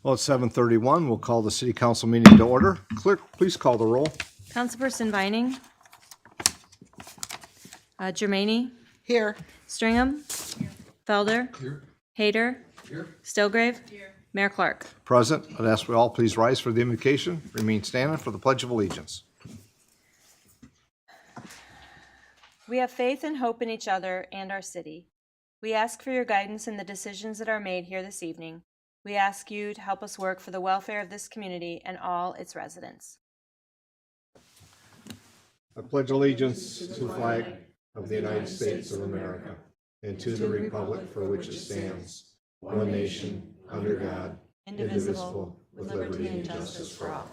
Well, it's 7:31. We'll call the city council meeting to order. Clerk, please call the roll. Councilperson Vining. Germaini. Here. Stringham. Felder. Here. Hayter. Here. Stillgrave. Mayor Clark. Present. I'd ask we all please rise for the invocation. Remain standing for the Pledge of Allegiance. We have faith and hope in each other and our city. We ask for your guidance in the decisions that are made here this evening. We ask you to help us work for the welfare of this community and all its residents. I pledge allegiance to the flag of the United States of America and to the republic for which it stands, one nation, under God, Indivisible, with liberty and justice for all.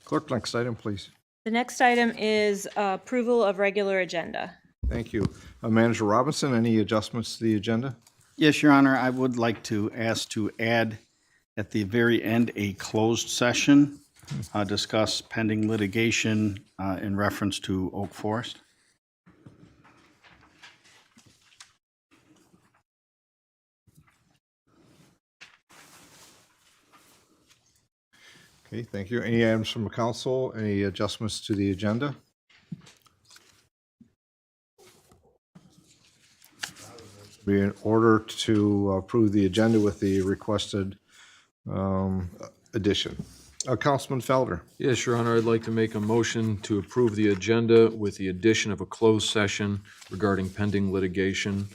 Clerk, next item, please. The next item is approval of regular agenda. Thank you. Manager Robinson, any adjustments to the agenda? Yes, Your Honor, I would like to ask to add at the very end a closed session, discuss pending litigation in reference to Oak Forest. Okay, thank you. Any items from the council? Any adjustments to the agenda? Be in order to approve the agenda with the requested addition. Councilman Felder. Yes, Your Honor, I'd like to make a motion to approve the agenda with the addition of a closed session regarding pending litigation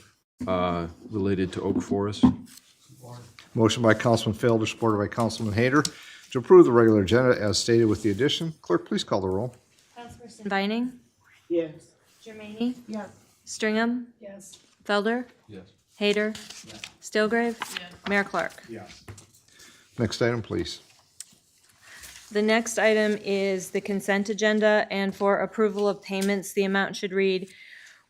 related to Oak Forest. Motion by Councilman Felder, supported by Councilman Hayter, to approve the regular agenda as stated with the addition. Clerk, please call the roll. Councilperson Vining. Yes. Germaini. Yes. Stringham. Yes. Felder. Yes. Hayter. Stillgrave. Mayor Clark. Next item, please. The next item is the consent agenda, and for approval of payments, the amount should read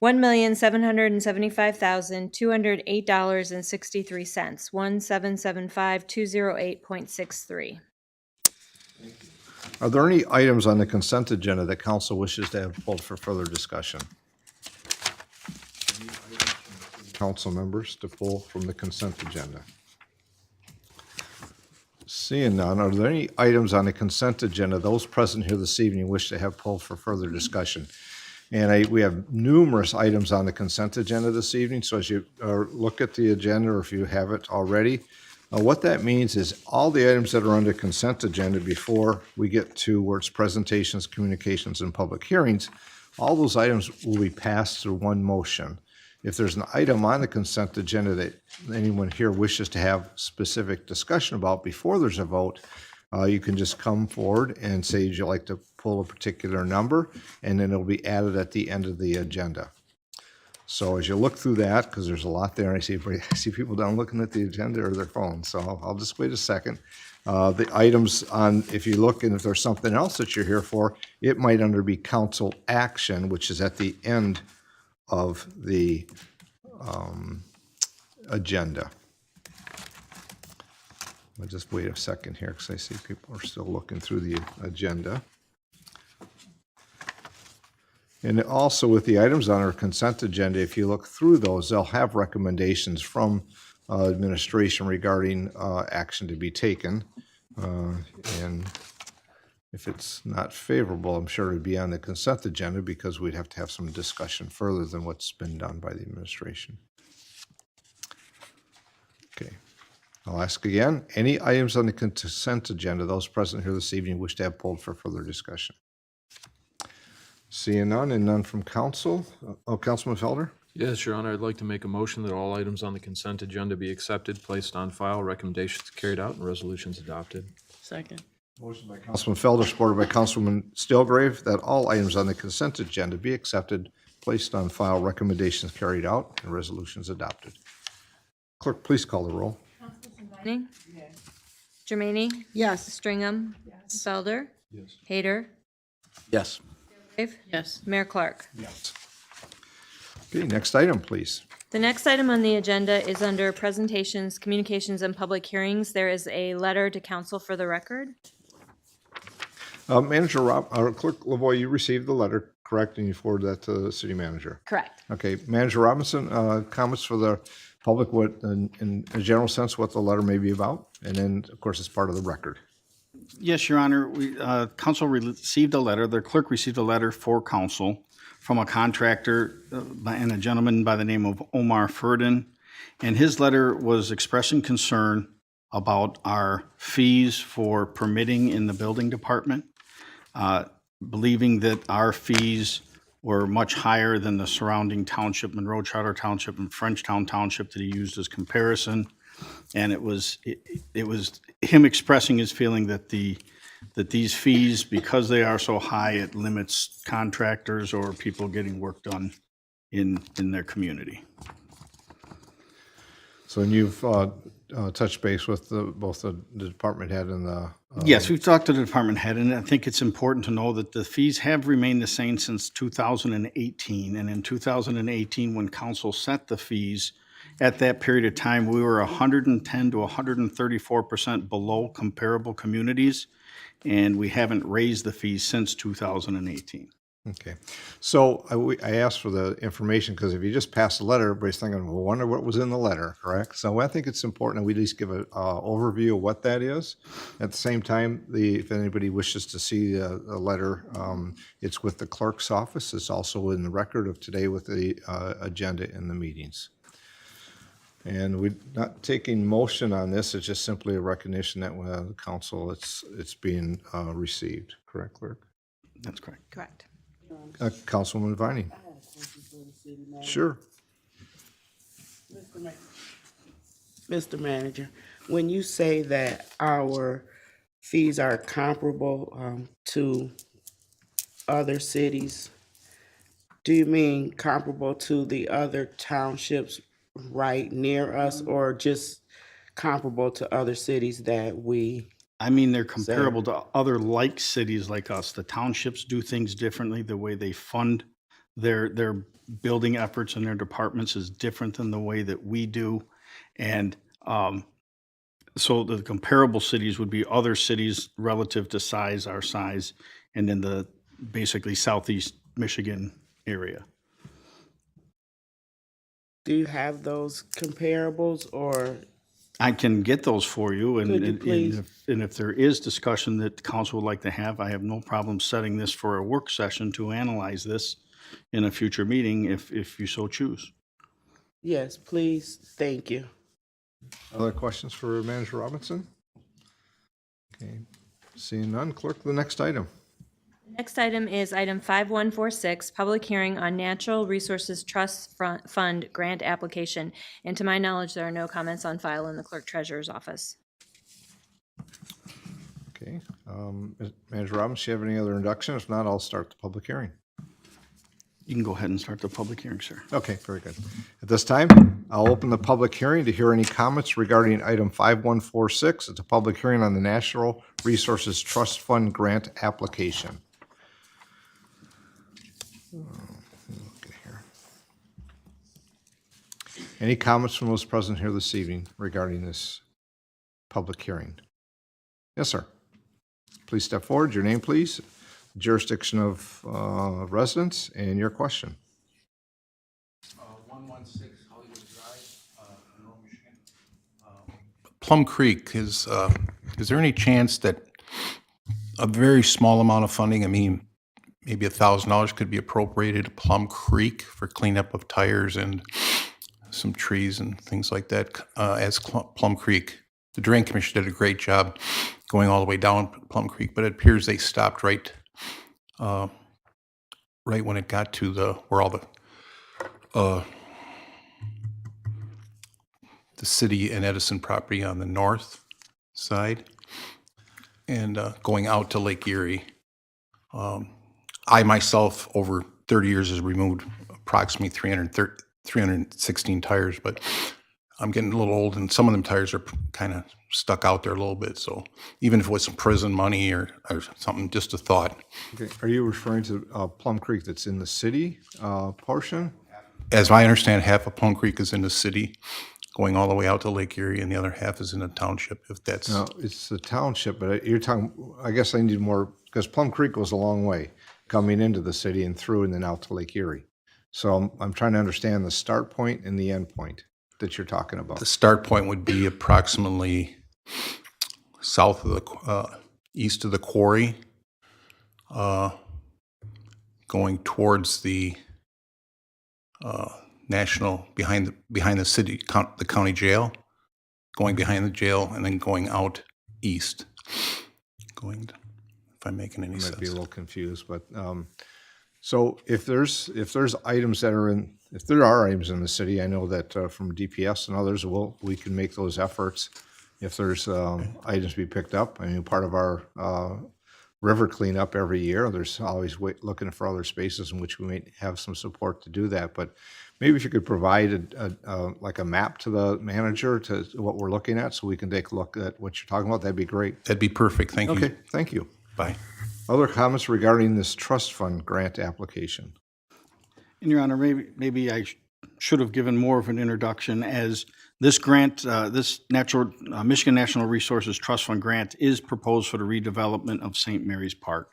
$1,775,208.63, 1775208.63. Are there any items on the consent agenda that council wishes to have pulled for further discussion? Council members to pull from the consent agenda? Seeing none, are there any items on the consent agenda those present here this evening wish to have pulled for further discussion? And we have numerous items on the consent agenda this evening, so as you look at the agenda, or if you have it already, what that means is all the items that are on the consent agenda before we get to where it's presentations, communications, and public hearings, all those items will be passed through one motion. If there's an item on the consent agenda that anyone here wishes to have specific discussion about before there's a vote, you can just come forward and say you'd like to pull a particular number, and then it'll be added at the end of the agenda. So as you look through that, because there's a lot there, I see people down looking at the agenda or their phones, so I'll just wait a second. The items on, if you look and if there's something else that you're here for, it might under be council action, which is at the end of the agenda. I'll just wait a second here because I see people are still looking through the agenda. And also with the items on our consent agenda, if you look through those, they'll have recommendations from administration regarding action to be taken. And if it's not favorable, I'm sure it'd be on the consent agenda because we'd have to have some discussion further than what's been done by the administration. Okay. I'll ask again, any items on the consent agenda those present here this evening wish to have pulled for further discussion? Seeing none and none from council. Councilman Felder? Yes, Your Honor, I'd like to make a motion that all items on the consent agenda be accepted, placed on file, recommendations carried out, and resolutions adopted. Second. Motion by Councilman Felder, supported by Councilwoman Stillgrave, that all items on the consent agenda be accepted, placed on file, recommendations carried out, and resolutions adopted. Clerk, please call the roll. Vining. Germaini. Yes. Stringham. Felder. Yes. Hayter. Yes. Stillgrave. Yes. Mayor Clark. Yes. Okay, next item, please. The next item on the agenda is under presentations, communications, and public hearings. There is a letter to council for the record. Manager Clerk Lavoie, you received the letter, correct? And you forward that to the city manager? Correct. Okay, Manager Robinson, comments for the public, what, in a general sense, what the letter may be about? And then, of course, it's part of the record. Yes, Your Honor, council received a letter, the clerk received a letter for council from a contractor and a gentleman by the name of Omar Ferdin. And his letter was expressing concern about our fees for permitting in the building department, believing that our fees were much higher than the surrounding township, Monroe Charter Township and Frenchtown Township that he used as comparison. And it was him expressing his feeling that these fees, because they are so high, it limits contractors or people getting work done in their community. So you've touched base with both the department head and the... Yes, we've talked to the department head, and I think it's important to know that the fees have remained the same since 2018. And in 2018, when council set the fees, at that period of time, we were 110 to 134% below comparable communities, and we haven't raised the fees since 2018. Okay. So I asked for the information because if you just pass the letter, everybody's thinking, well, wonder what was in the letter, correct? So I think it's important that we at least give an overview of what that is. At the same time, if anybody wishes to see the letter, it's with the clerk's office. It's also in the record of today with the agenda in the meetings. And we're not taking motion on this. It's just simply a recognition that the council, it's being received. Correct, clerk? That's correct. Correct. Councilwoman Vining. Sure. Mr. Manager, when you say that our fees are comparable to other cities, do you mean comparable to the other townships right near us, or just comparable to other cities that we? I mean, they're comparable to other like cities like us. The townships do things differently. The way they fund their building efforts in their departments is different than the way that we do. And so the comparable cities would be other cities relative to size, our size, and in the basically southeast Michigan area. Do you have those comparables, or? I can get those for you, Could you please? and if there is discussion that the council would like to have, I have no problem setting this for a work session to analyze this in a future meeting if you so choose. Yes, please, thank you. Other questions for Manager Robinson? Okay, seeing none, clerk, the next item. Next item is item 5146, public hearing on Natural Resources Trust Fund grant application. And to my knowledge, there are no comments on file in the clerk treasurer's office. Okay, Manager Robinson, do you have any other induction? If not, I'll start the public hearing. You can go ahead and start the public hearing, sir. Okay, very good. At this time, I'll open the public hearing to hear any comments regarding item 5146. It's a public hearing on the Natural Resources Trust Fund grant application. Okay, here. Any comments from those present here this evening regarding this public hearing? Yes, sir. Please step forward. Your name, please. Jurisdiction of residence and your question. 116 Hollywood Drive, Monroe, Michigan. Plum Creek, is there any chance that a very small amount of funding, I mean, maybe $1,000 could be appropriated to Plum Creek for cleanup of tires and some trees and things like that, as Plum Creek? The Drain Commission did a great job going all the way down Plum Creek, but it appears they stopped right when it got to where all the city and Edison property on the north side, and going out to Lake Erie. I myself, over 30 years, has removed approximately 316 tires, but I'm getting a little old, and some of them tires are kind of stuck out there a little bit. So even if it was some prison money or something, just a thought. Okay, are you referring to Plum Creek that's in the city portion? As I understand, half of Plum Creek is in the city, going all the way out to Lake Erie, and the other half is in the township, if that's... No, it's the township, but you're talking, I guess I need more, because Plum Creek goes a long way. coming into the city and through and then out to Lake Erie. So I'm trying to understand the start point and the end point that you're talking about. The start point would be approximately south of the, east of the quarry, going towards the national, behind the city, the county jail, going behind the jail, and then going out east. Going, if I'm making any I might be a sense. little confused, but, so if there's items that are in, if there are items in the city, I know that from DPS and others, we can make those efforts. If there's items to be picked up, I mean, part of our river cleanup every year, there's always looking for other spaces in which we may have some support to do that. But maybe if you could provide like a map to the manager to what we're looking at, so we can take a look at what you're talking about, that'd be great. That'd be perfect. Thank you. Okay, thank you. Bye. Other comments regarding this trust fund grant application? And Your Honor, maybe I should have given more of an introduction, as this grant, this Michigan Natural Resources Trust Fund grant is proposed for the redevelopment of St. Mary's Park.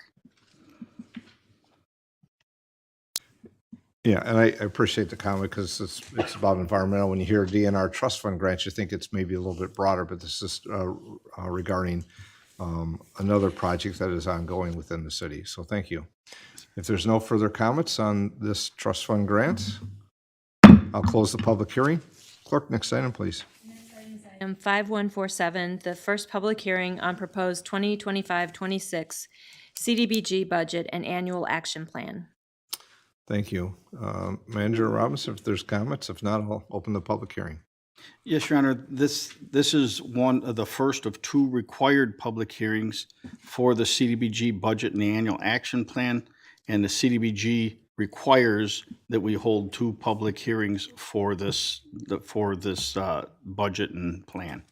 Yeah, and I appreciate the comment because it's about environmental. When you hear DNR trust fund grants, you think it's maybe a little bit broader, but this is regarding another project that is ongoing within the city. So thank you. If there's no further comments on this trust fund grant, I'll close the public hearing. Clerk, next item, please. Item 5147, the first public hearing on proposed 2025-26 CDBG budget and annual action plan. Thank you. Manager Robinson, if there's comments, if not, I'll open the public hearing. Yes, Your Honor, this is one of the first of two required public hearings for the CDBG budget and the annual action plan. And the CDBG requires that we hold two public hearings for this budget and plan.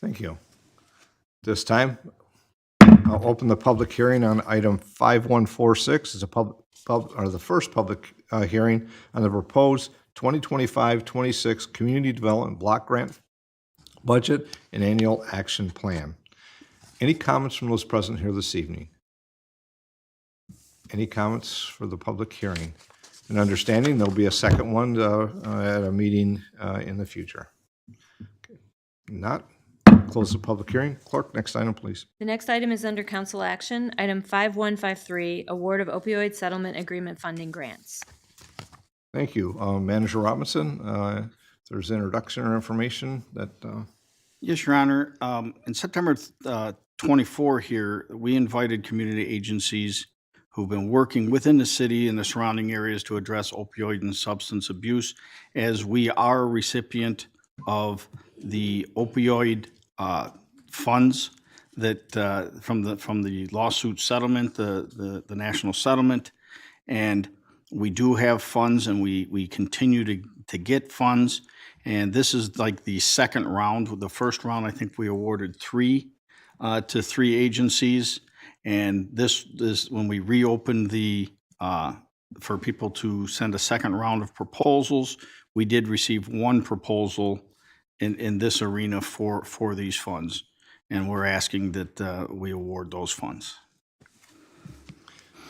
Thank you. This time, I'll open the public hearing on item 5146. It's the first public hearing on the proposed 2025-26 Community Development Block Grant Budget and Annual Action Plan. Any comments from those present here this evening? Any comments for the public hearing? And understanding there'll be a second one at a meeting in the future. Okay. Not. Close the public hearing. Clerk, next item, please. The next item is under council action. Item 5153, award of opioid settlement agreement funding grants. Thank you. Manager Robinson, if there's introduction or information that, Yes, Your Honor. In September 24 here, we invited community agencies who've been working within the city and the surrounding areas to address opioid and substance abuse, as we are a recipient of the opioid funds that from the lawsuit settlement, the national settlement, and we do have funds, and we continue to get funds. And this is like the second round. The first round, I think we awarded three to three agencies, and this is when we reopened the for people to send a second round of proposals. We did receive one proposal in this arena for these funds, and we're asking that we award those funds.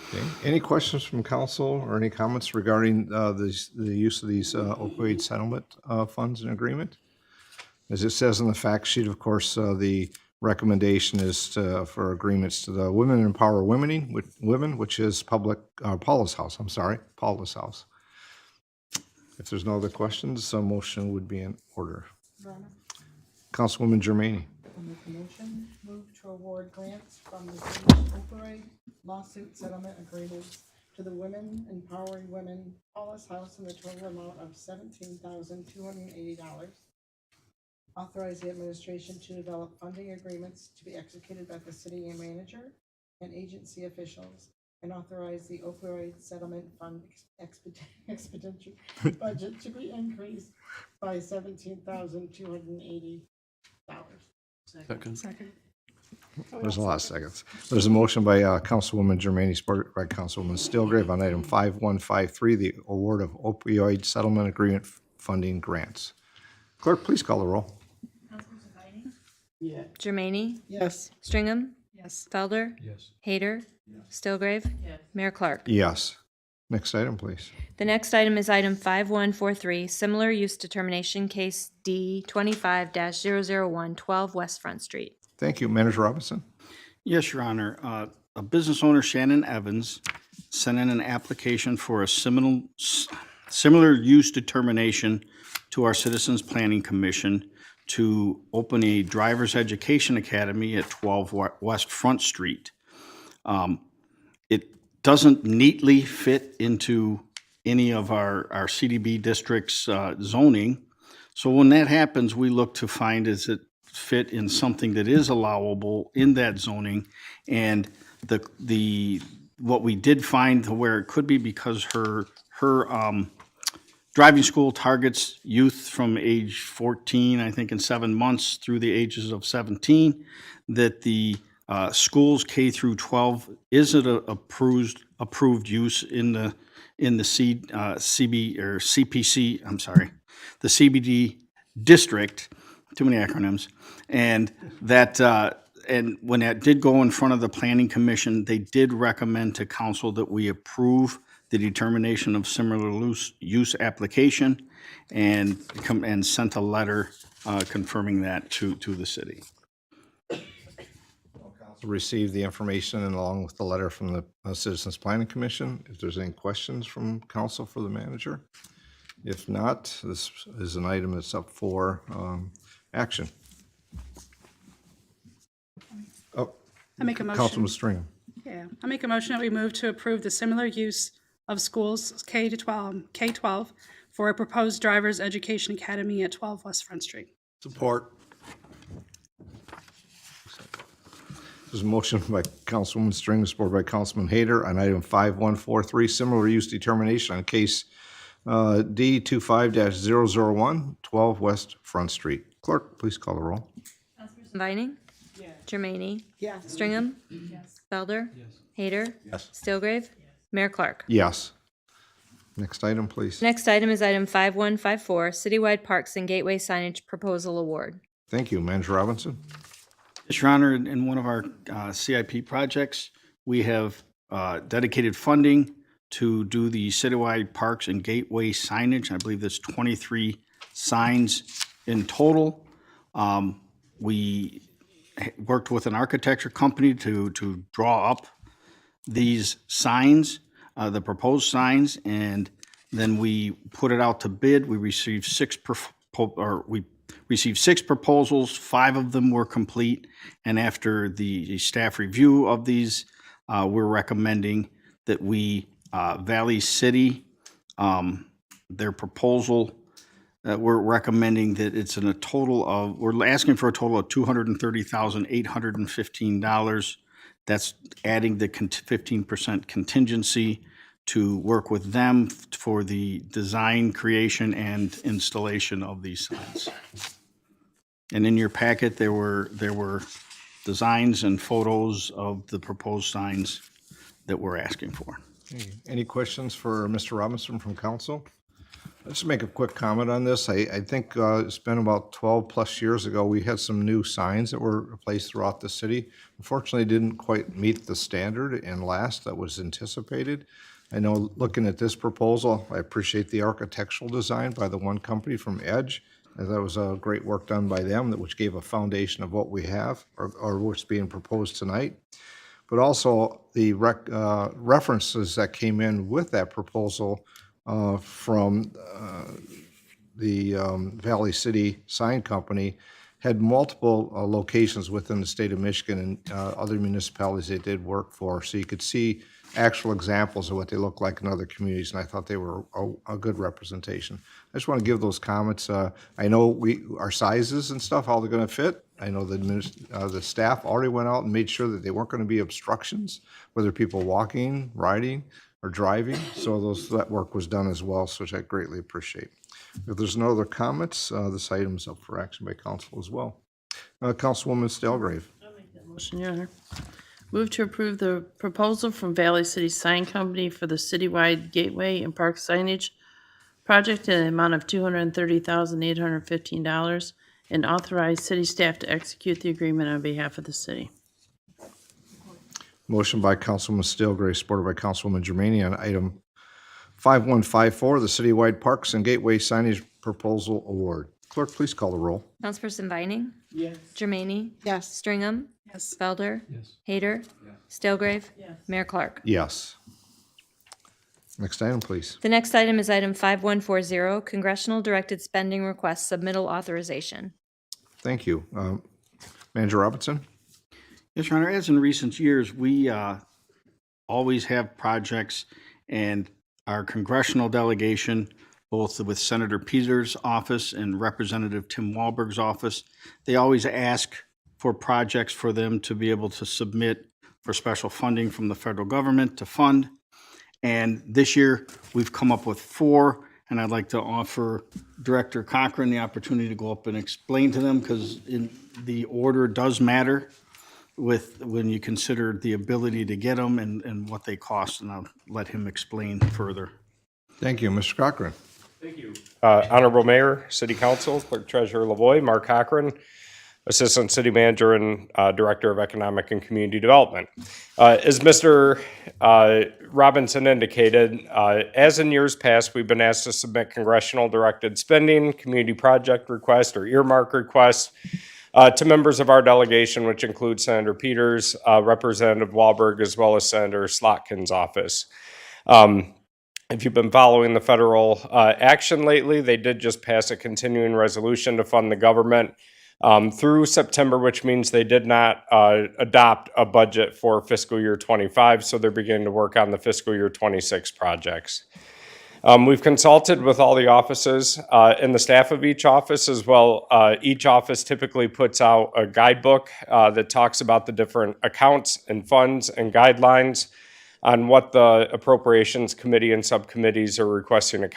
okay. Any questions from council or any comments regarding the use of these opioid settlement funds and agreement? As it says in the fact sheet, of course, the recommendation is for agreements to the Women Empower Women, which is Paula's House. I'm sorry, Paula's House. If there's no other questions, a motion would be in order. Councilwoman Germaini. I'll make a motion, move to award grants from the city's opioid lawsuit settlement agreements to the Women Empowering Women Paula's House in the total amount of $17,280. Authorize the administration to develop funding agreements to be executed by the city manager and agency officials, and authorize the opioid settlement fund expenditure budget to be increased by $17,280. Second. There's a lot of seconds. There's a motion by Councilwoman Germaini, supported by Councilwoman Stilgrave on item 5153, the award of opioid settlement agreement funding grants. Clerk, please call the roll. Yeah. Germaini? Yes. Stringham? Yes. Felder? Yes. Hayter? Stilgrave? Mayor Clark? Yes. Next item, please. The next item is item 5143, similar use determination case D 25-001, 12 West Front Street. Thank you. Manager Robinson? Yes, Your Honor. A business owner, Shannon Evans, sent in an application for a similar use determination to our Citizens Planning Commission to open a driver's education academy at 12 West Front Street. It doesn't neatly fit into any of our CDB district's zoning. So when that happens, we look to find, is it fit in something that is allowable in that zoning? And what we did find to where it could be, because her driving school targets youth from age 14, I think, and 7 months through the ages of 17, that the schools K through 12 isn't a approved use in the CB or CPC, I'm sorry, the CBD district, too many acronyms, and that and when that did go in front of the Planning Commission, they did recommend to council that we approve the determination of similar use application and sent a letter confirming that to the city. Receive the information and along with the letter from the Citizens Planning Commission. If there's any questions from council for the manager. If not, this is an item that's up for action. Oh, I make a motion. Councilman Stringham. Yeah, I make a motion that we move to approve the similar use of schools K-12 for a proposed driver's education academy at 12 West Front Street. Support. There's a motion by Councilwoman Stringham, supported by Councilman Hayter on item 5143, similar use determination on case D 25-001, 12 West Front Street. Clerk, please call the roll. Vining? Jermaine? Yes. Stringham? Felder? Hayter? Stilgrave? Mayor Clark? Yes. Next item, please. Next item is item 5154, citywide parks and gateway signage proposal award. Thank you. Manager Robinson? Yes, Your Honor, in one of our CIP projects, we have dedicated funding to do the citywide parks and gateway signage. I believe that's 23 signs in total. We worked with an architecture company to draw up these signs, the proposed signs, and then we put it out to bid. We received six proposals. 5 of them were complete, and after the staff review of these, we're recommending that we Valley City, their proposal, we're recommending that it's in a total of, we're asking for a total of $230,815. That's adding the 15% contingency to work with them for the design, creation, and installation of these signs. And in your packet, there were designs and photos of the proposed signs that we're asking for. Okay. Any questions for Mr. Robinson from council? I'll just make a quick comment on this. I think it's been about 12 plus years ago, we had some new signs that were placed throughout the city. Unfortunately, didn't quite meet the standard and last that was anticipated. I know looking at this proposal, I appreciate the architectural design by the one company from Edge. That was a great work done by them, which gave a foundation of what we have or what's being proposed tonight. But also the references that came in with that proposal from the Valley City Sign Company had multiple locations within the state of Michigan and other municipalities they did work for. So you could see actual examples of what they look like in other communities, and I thought they were a good representation. I just want to give those comments. I know our sizes and stuff, how they're going to fit. I know the staff already went out and made sure that they weren't going to be obstructions, whether people walking, riding, or driving. So that work was done as well, which I greatly appreciate. If there's no other comments, this item is up for action by council as well. Councilwoman Stelgrave. Motion, Your Honor. Move to approve the proposal from Valley City Sign Company for the citywide gateway and park signage project in the amount of $230,815 and authorize city staff to execute the agreement on behalf of the city. Motion by Councilwoman Stalgrave, supported by Councilwoman Germaine on item 5154, the citywide parks and gateway signage proposal award. Clerk, please call the roll. Councilperson Vining? Yes. Jermaine? Yes. Stringham? Yes. Felder? Hayter? Stalgrave? Mayor Clark. Yes. Next item, please. The next item is item 5140, Congressional Directed Spending Request Submittal Authorization. Thank you. Manager Robinson? Yes, Your Honor, as in recent years, we always have projects, and our congressional delegation, both with Senator Peters' office and Representative Tim Walberg's office, they always ask for projects for them to be able to submit for special funding from the federal government to fund. And this year, we've come up with 4, and I'd like to offer Director Cochran the opportunity to go up and explain to them, because the order does matter when you consider the ability to get them and what they cost, and I'll let him explain further. Thank you. Mr. Cochran? Honorable Mayor, City Council, Clerk Treasurer Lavoy, Mark Cochran, Assistant City Manager and Director of Economic and Community Development. As Mr. Robinson indicated, as in years past, we've been asked to submit congressional directed spending, community project request, or earmark requests to members of our delegation, which includes Senator Peters, Representative Walberg, as well as Senator Slotkin's office. If you've been following the federal action lately, they did just pass a continuing resolution to fund the government through September, which means they did not adopt a budget for fiscal year 25, so they're beginning to work on the fiscal year 26 projects. We've consulted with all the offices and the staff of each office as well. Each office typically puts out a guidebook that talks about the different accounts and funds and guidelines on what the appropriations committee and subcommittees are requesting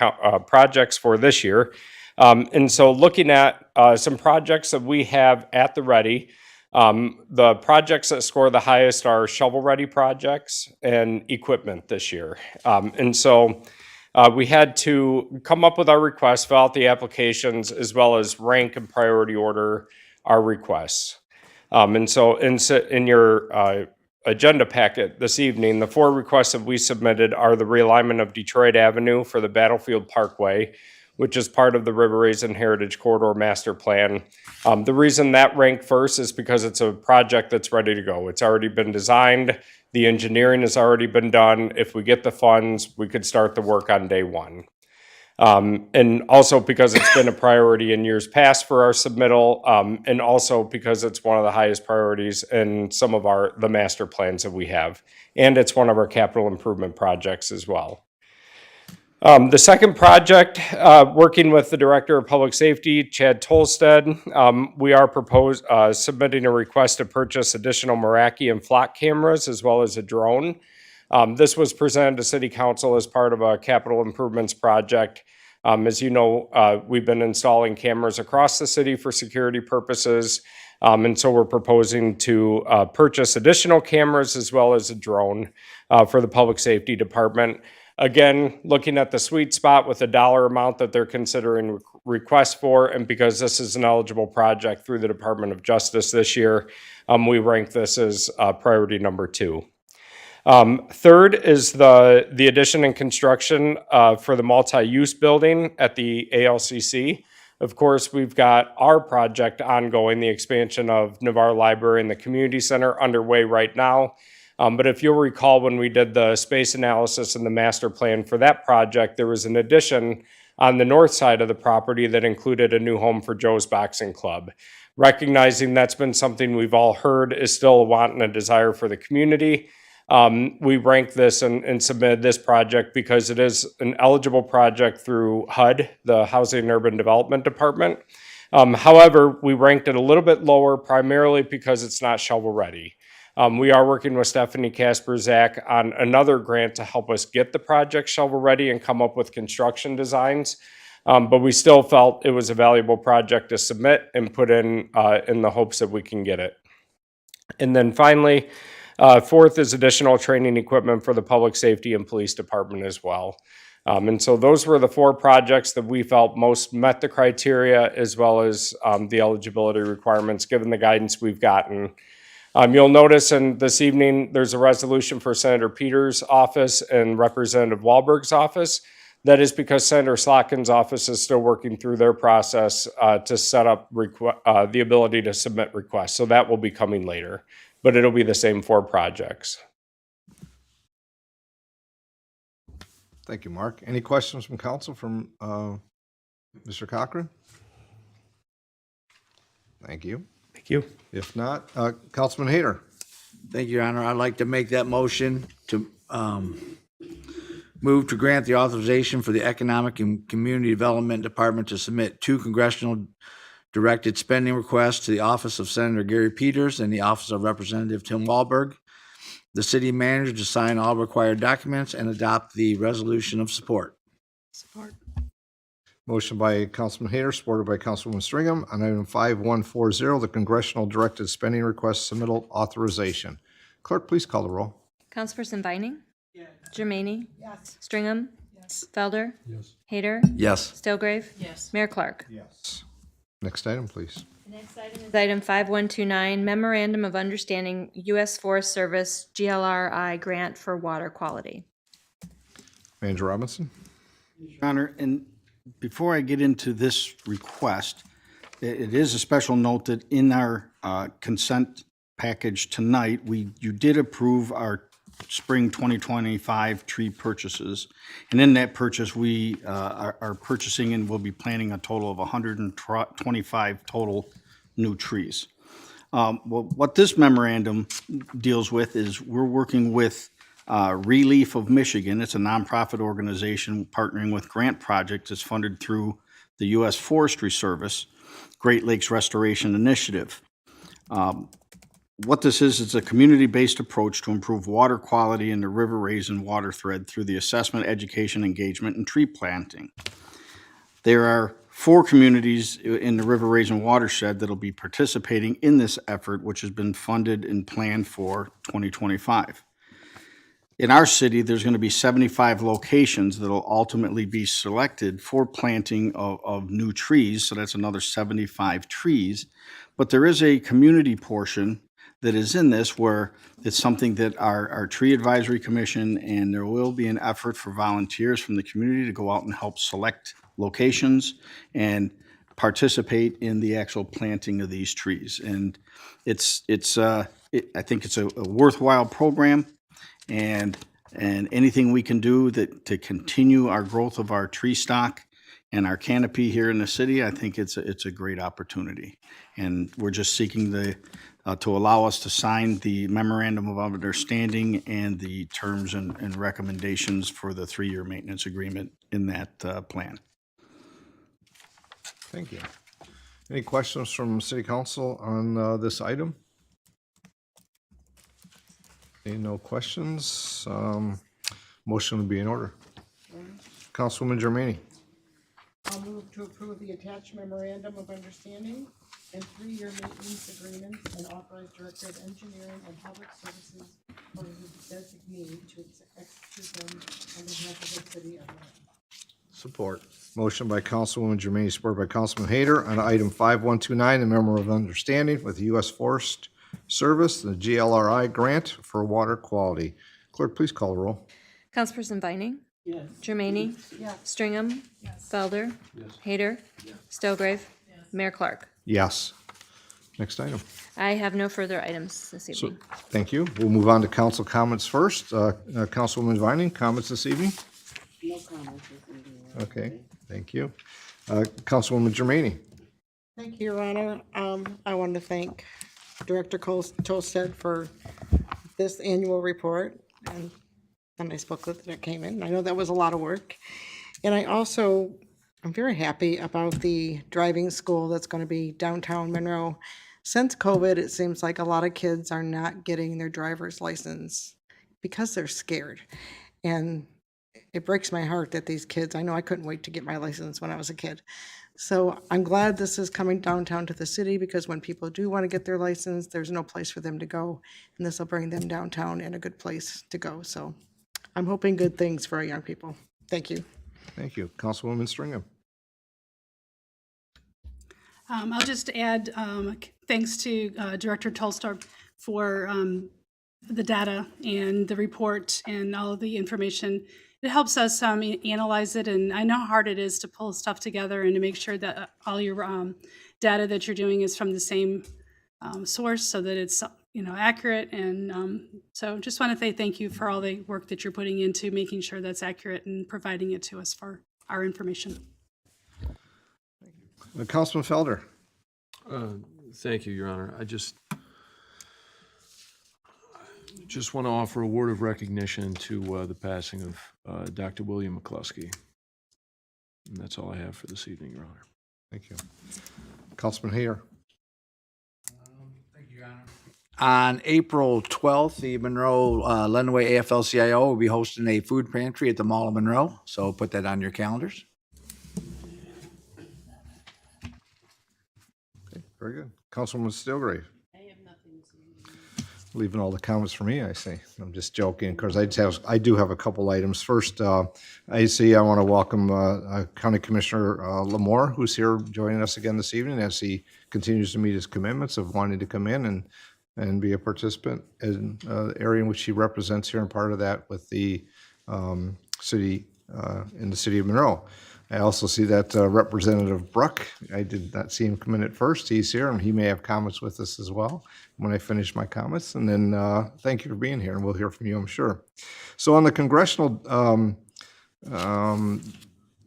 projects for this year. And so looking at some projects that we have at the ready, the projects that score the highest are shovel-ready projects and equipment this year. And so we had to come up with our requests, fill out the applications, as well as rank and priority order our requests. And so in your agenda packet this evening, the 4 requests that we submitted are the realignment of Detroit Avenue for the Battlefield Parkway, which is part of the Riverways and Heritage Corridor Master Plan. The reason that ranked first is because it's a project that's ready to go. It's already been designed. The engineering has already been done. If we get the funds, we could start the work on day 1. And also because it's been a priority in years past for our submittal, and also because it's one of the highest priorities in some of the master plans that we have. And it's one of our capital improvement projects as well. The second project, working with the Director of Public Safety, Chad Tolstead, we are submitting a request to purchase additional Meraki and flock cameras as well as a drone. This was presented to City Council as part of a capital improvements project. As you know, we've been installing cameras across the city for security purposes, and so we're proposing to purchase additional cameras as well as a drone for the Public Safety Department. Again, looking at the sweet spot with the dollar amount that they're considering requests for, and because this is an eligible project through the Department of Justice this year, we rank this as priority number 2. Third is the addition and construction for the multi-use building at the ALCC. Of course, we've got our project ongoing, the expansion of Navarre Library and the Community Center underway right now. But if you'll recall, when we did the space analysis and the master plan for that project, there was an addition on the north side of the property that included a new home for Joe's Boxing Club. Recognizing that's been something we've all heard is still a want and a desire for the community, we ranked this and submitted this project because it is an eligible project through HUD, the Housing and Urban Development Department. However, we ranked it a little bit lower primarily because it's not shovel ready. We are working with Stephanie Kasper-Zach on another grant to help us get the project shovel ready and come up with construction designs. But we still felt it was a valuable project to submit and put in the hopes that we can get it. And then finally, fourth is additional training equipment for the Public Safety and Police Department as well. And so those were the 4 projects that we felt most met the criteria as well as the eligibility requirements given the guidance we've gotten. You'll notice in this evening, there's a resolution for Senator Peters' office and Representative Wahlberg's office. That is because Senator Slotkin's office is still working through their process to set up the ability to submit requests. So that will be coming later, but it'll be the same 4 projects. Thank you, Mark. Any questions from council from Mr. Cochran? Thank you. Thank you. If not, Councilman Hayter. Thank you, Your Honor. I'd like to make that motion to move to grant the authorization for the Economic and Community Development Department to submit 2 congressional directed spending requests to the Office of Senator Gary Peters and the Office of Representative Tim Walberg, the city manager to sign all required documents and adopt the resolution of support. Support. Motion by Councilman Hayter, supported by Councilwoman Stringham. On item 5140, the congressional directed spending request submittal authorization. Clerk, please call the roll. Councilperson Vining? Yes. Germaine? Yes. Stringham? Yes. Felder? Yes. Hayter? Yes. Stilgrave? Yes. Mayor Clark? Yes. Next item, please. The next item is item 5129, Memorandum of Understanding, U.S. Forest Service GLRI Grant for Water Quality. Manager Robinson. Your Honor, and before I get into this request, it is a special note that in our consent package tonight, you did approve our spring 2025 tree purchases. And in that purchase, we are purchasing and will be planting a total of 125 total new trees. Well, what this memorandum deals with is we're working with Relief of Michigan. It's a nonprofit organization partnering with grant projects. It's funded through the U.S. Forestry Service, Great Lakes Restoration Initiative. What this is, it's a community-based approach to improve water quality in the River Raisin water thread through the assessment, education, engagement, and tree planting. There are 4 communities in the River Raisin watershed that'll be participating in this effort, which has been funded and planned for 2025. In our city, there's going to be 75 locations that'll ultimately be selected for planting of new trees, so that's another 75 trees. But there is a community portion that is in this where it's something that our Tree Advisory Commission, and there will be an effort for volunteers from the community to go out and help select locations and participate in the actual planting of these trees. And I think it's a worthwhile program. And anything we can do to continue our growth of our tree stock and our canopy here in the city, I think it's a great opportunity. And we're just seeking to allow us to sign the memorandum of understanding and the terms and recommendations for the 3-year maintenance agreement in that plan. Thank you. Any questions from City Council on this item? Seeing no questions, motion will be in order. Councilwoman Germaine. I'll move to approve the attached memorandum of understanding and 3-year maintenance agreements and authorize Director of Engineering and Public Services or his designee to execute them on behalf of the city of Monroe. Support. Motion by Councilwoman Germaine, supported by Councilman Hayter on item 5129, the memorandum of understanding with the U.S. Forest Service, the GLRI grant for water quality. Clerk, please call the roll. Councilperson Vining? Yes. Germaine? Yes. Stringham? Felder? Hayter? Stilgrave? Mayor Clark? Yes. Next item. I have no further items this So, evening. thank you. We'll move on to council comments first. Councilwoman Vining, comments this evening? No comments. Okay, thank you. Councilwoman Germaine. Thank you, Your Honor. I want to thank Director Tolstead for this annual report, and a nice booklet that came in. I know that was a lot of work. And I'm very happy about the driving school that's going to be downtown Monroe. Since COVID, it seems like a lot of kids are not getting their driver's license because they're scared. And it breaks my heart that these kids, I know I couldn't wait to get my license when I was a kid. So I'm glad this is coming downtown to the city, because when people do want to get their license, there's no place for them to go. And this will bring them downtown in a good place to go. So I'm hoping good things for our young people. Thank you. Thank you. Councilwoman Stringham. I'll just add thanks to Director Tolstar for the data and the report and all of the information. It helps us analyze it, and I know how hard it is to pull stuff together and to make sure that all your data that you're doing is from the same source, so that it's accurate. And so just want to say thank you for all the work that you're putting into making sure that's accurate and providing it to us for our information. Councilman Felder. Thank you, Your Honor. I just want to offer a word of recognition to the passing of Dr. William McCluskey. And that's all I have for this evening, Your Honor. Thank you. Councilman Hayter. Thank you, Your Honor. On April 12th, the Monroe Lenawee AFL-CIO will be hosting a food pantry at the Mall of Monroe, so put that on your calendars. Okay, very good. Councilwoman Stilgrave. I have nothing this evening. Leaving all the comments for me, I see. I'm just joking, because I do have a couple items. First, I want to welcome County Commissioner Lamore, who's here joining us again this evening as he continues to meet his commitments of wanting to come in and be a participant in the area in which he represents here, and part of that with the city, in the city of Monroe. I also see that Representative Bruck, I did not see him come in at first. He's here, and he may have comments with us as well when I finish my comments. And then thank you for being here, and we'll hear from you, I'm sure. So on the congressional,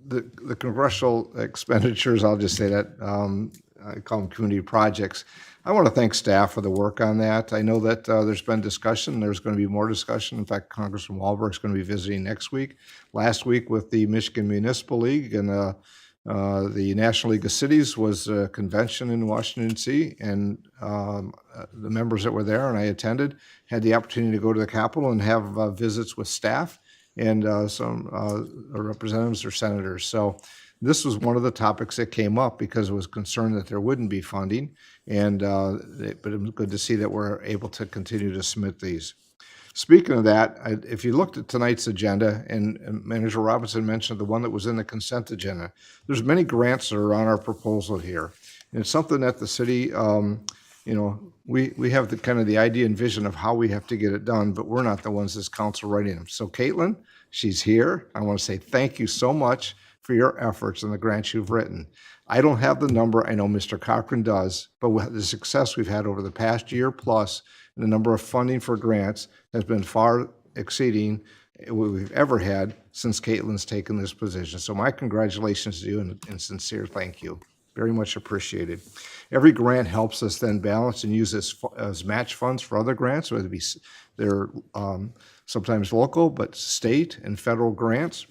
the congressional expenditures, I'll just say that, I call them community projects. I want to thank staff for the work on that. I know that there's been discussion. There's going to be more discussion. In fact, Congressman Wahlberg is going to be visiting next week. Last week with the Michigan Municipal League and the National League of Cities was a convention in Washington, D.C., and the members that were there, and I attended, had the opportunity to go to the Capitol and have visits with staff and some representatives or senators. So this was one of the topics that came up because it was concerned that there wouldn't be funding, but it was good to see that we're able to continue to submit these. Speaking of that, if you looked at tonight's agenda, and Manager Robinson mentioned the one that was in the consent agenda, there's many grants that are on our proposal here. And it's something that the city, we have the kind of the idea and vision of how we have to get it done, but we're not the ones as council writing them. So Caitlin, she's here. I want to say thank you so much for your efforts and the grants you've written. I don't have the number, I know Mr. Cochran does, but with the success we've had over the past year plus, the number of funding for grants has been far exceeding what we've ever had since Caitlin's taken this position. So my congratulations to you and sincere thank you. Very much appreciated. Every grant helps us then balance and use this as match funds for other grants, whether it be they're sometimes local, but state and federal grants.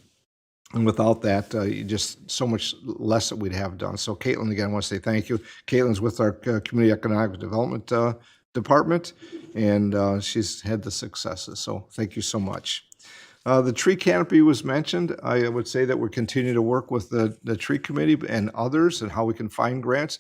And without that, just so much less that we'd have done. So Caitlin, again, I want to say thank you. Caitlin's with our Community Economic Development Department, and she's had the successes. So thank you so much. The tree canopy was mentioned. I would say that we're continuing to work with the tree committee and others and how we can find grants.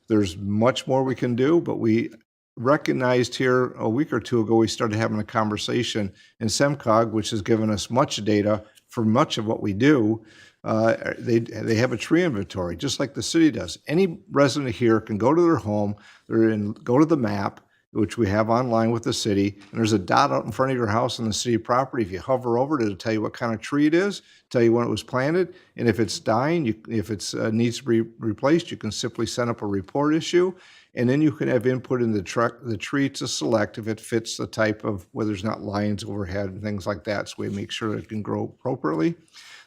There's much more we can do, but we recognized here a week or two ago, we started having a conversation in SEMCOG, which has given us much data for much of what we do. They have a tree inventory, just like the city does. Any resident here can go to their home, go to the map, which we have online with the city, and there's a dot out in front of your house on the city property. If you hover over it, it'll tell you what kind of tree it is, tell you when it was planted, and if it's dying, if it needs to be replaced, you can simply send up a report issue, and then you can have input in the tree to select if it fits the type of, where there's not lions overhead and things like that, so we make sure that it can grow appropriately.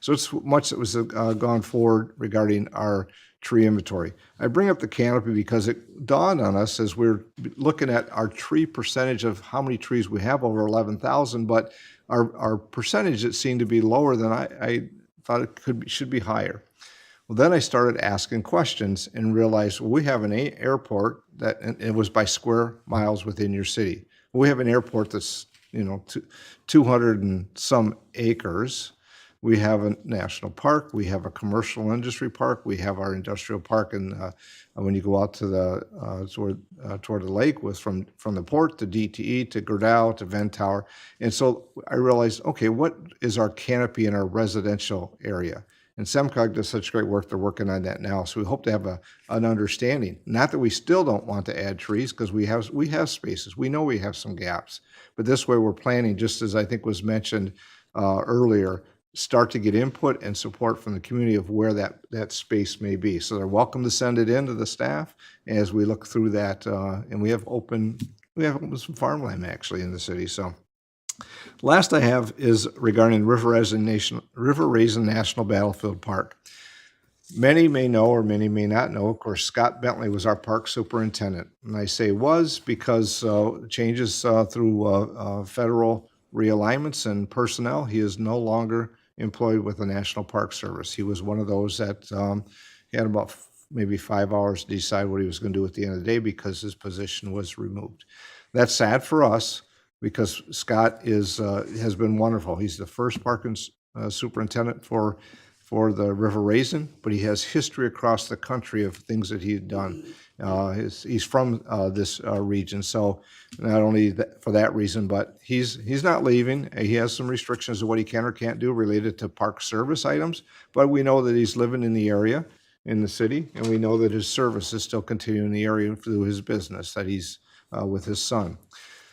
So it's much that was gone forward regarding our tree inventory. I bring up the canopy because it dawned on us as we're looking at our tree percentage of how many trees we have, over 11,000, but our percentage, it seemed to be lower than I thought it should be higher. Well, then I started asking questions and realized we have an airport that, and it was by square miles within your city. We have an airport that's 200 and some acres. We have a national park. We have a commercial industry park. We have our industrial park, and when you go out to the toward the lake, with from the port to DTE to Gerdau to Vent Tower, and so I realized, okay, what is our canopy in our residential area? And SEMCOG does such great work, they're working on that now. So we hope to have an understanding. Not that we still don't want to add trees, because we have spaces. We know we have some gaps. But this way we're planning, just as I think was mentioned earlier, start to get input and support from the community of where that space may be. So they're welcome to send it in to the staff as we look through that. And we have some farmland actually in the city. So last I have is regarding River Raisin National Battlefield Park. Many may know or many may not know, of course, Scott Bentley was our park superintendent. And I say was because changes through federal realignments and personnel, he is no longer employed with the National Park Service. He was one of those that he had about maybe 5 hours to decide what he was going to do at the end of the day because his position was removed. That's sad for us because Scott has been wonderful. He's the first park superintendent for the River Raisin, but he has history across the country of things that he had done. He's from this region, so not only for that reason, but he's not leaving. He has some restrictions of what he can or can't do related to park service items, but we know that he's living in the area, in the city, and we know that his service is still continuing in the area through his business that he's with his son.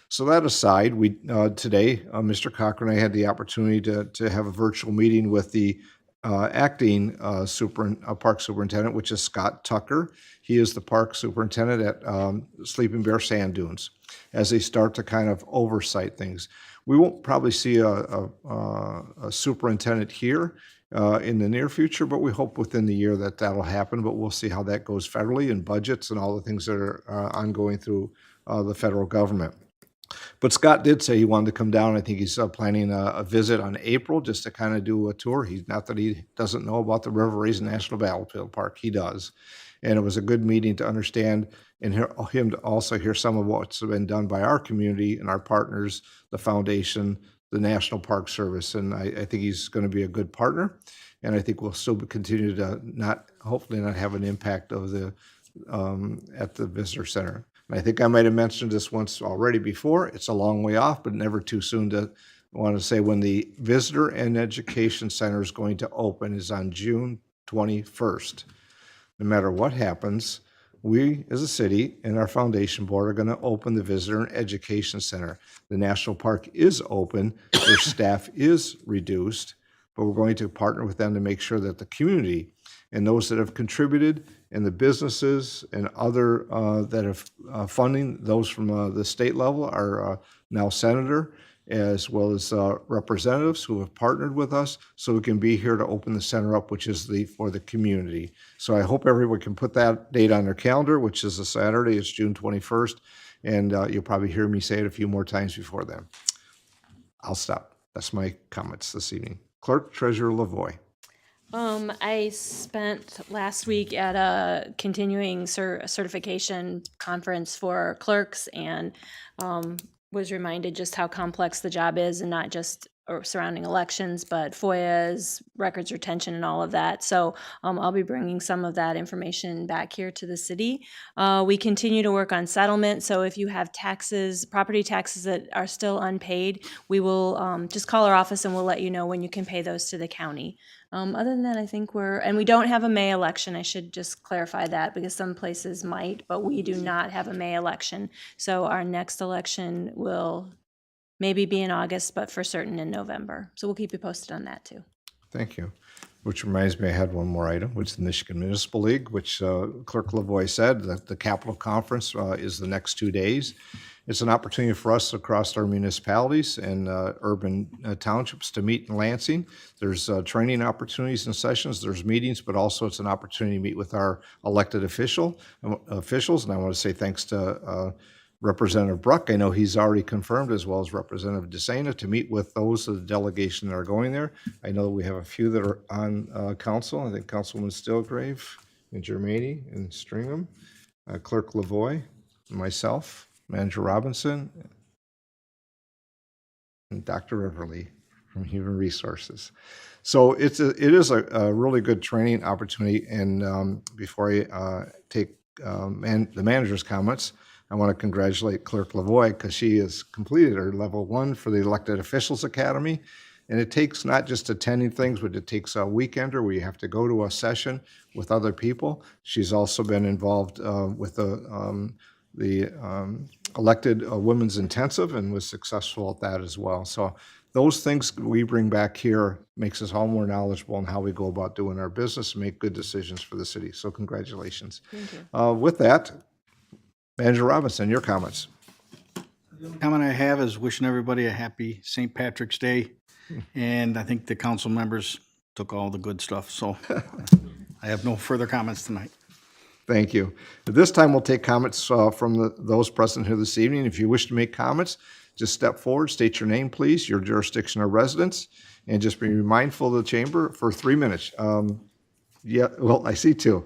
So that aside, we today, Mr. Cochran and I had the opportunity to have a virtual meeting with the acting park superintendent, which is Scott Tucker. He is the park superintendent at Sleeping Bear Sand Dunes, as they start to kind of oversight things. We won't probably see a superintendent here in the near future, but we hope within the year that that'll happen, but we'll see how that goes federally and budgets and all the things that are ongoing through the federal government. But Scott did say he wanted to come down. I think he's planning a visit on April just to kind of do a tour. Not that he doesn't know about the River Raisin National Battlefield Park. He does. And it was a good meeting to understand and him to also hear some of what's been done by our community and our partners, the foundation, the National Park Service. And I think he's going to be a good partner. And I think we'll still continue to hopefully not have an impact of at the visitor center. I think I might have mentioned this once already before. It's a long way off, but never too soon to want to say when the Visitor and Education Center is going to open is on June 21st. No matter what happens, we as a city and our foundation board are going to open the Visitor and Education Center. The National Park is open, their staff is reduced, but we're going to partner with them to make sure that the community and those that have contributed and the businesses and other that have funding, those from the state level, our now senator, as well as representatives who have partnered with us so we can be here to open the center up, which is for the community. So I hope everyone can put that date on their calendar, which is a Saturday. It's June 21st, and you'll probably hear me say it a few more times before then. I'll stop. That's my comments this evening. Clerk Treasurer Lavoy. I spent last week at a continuing certification conference for clerks and was reminded just how complex the job is, and not just surrounding elections, but FOIAs, records retention, and all of that. So I'll be bringing some of that information back here to the city. We continue to work on settlement. So if you have taxes, property taxes that are still unpaid, we will just call our office and we'll let you know when you can pay those to the county. Other than that, I think and we don't have a May election. I should just clarify that because some places might, but we do not have a May election. So our next election will maybe be in August, but for certain in November. So we'll keep you posted on that too. Thank you. Which reminds me, I had one more item, which is the Michigan Municipal League, which Clerk Lavoy said that the Capitol Conference is the next 2 days. It's an opportunity for us across our municipalities and urban townships to meet in Lansing. There's training opportunities and sessions, there's meetings, but also it's an opportunity to meet with our elected officials. And I want to say thanks to Representative Bruck. I know he's already confirmed, as well as Representative DeSena, to meet with those of the delegation that are going there. I know we have a few that are on council. I think Councilwoman Stilgrave and Germaine and Stringham, Clerk Lavoy, myself, Manager Robinson, and Dr. Everly from Human Resources. So it is a really good training opportunity. And before I take the manager's comments, I want to congratulate Clerk Lavoy because she has completed her level 1 for the Elected Officials Academy. And it takes not just attending things, but it takes a weekender where you have to go to a session with other people. She's also been involved with the elected Women's Intensive and was successful at that as well. So those things we bring back here makes us all more knowledgeable in how we go about doing our business and make good decisions for the city. So congratulations. Thank you. With that, Manager Robinson, your comments. Comment I have is wishing everybody a happy St. Patrick's Day. And I think the council members took all the good stuff, so I have no further comments tonight. Thank you. At this time, we'll take comments from those present here this evening. If you wish to make comments, just step forward, state your name, please, your jurisdiction or residence, and just be mindful of the chamber for 3 minutes. Yeah, well, I see two.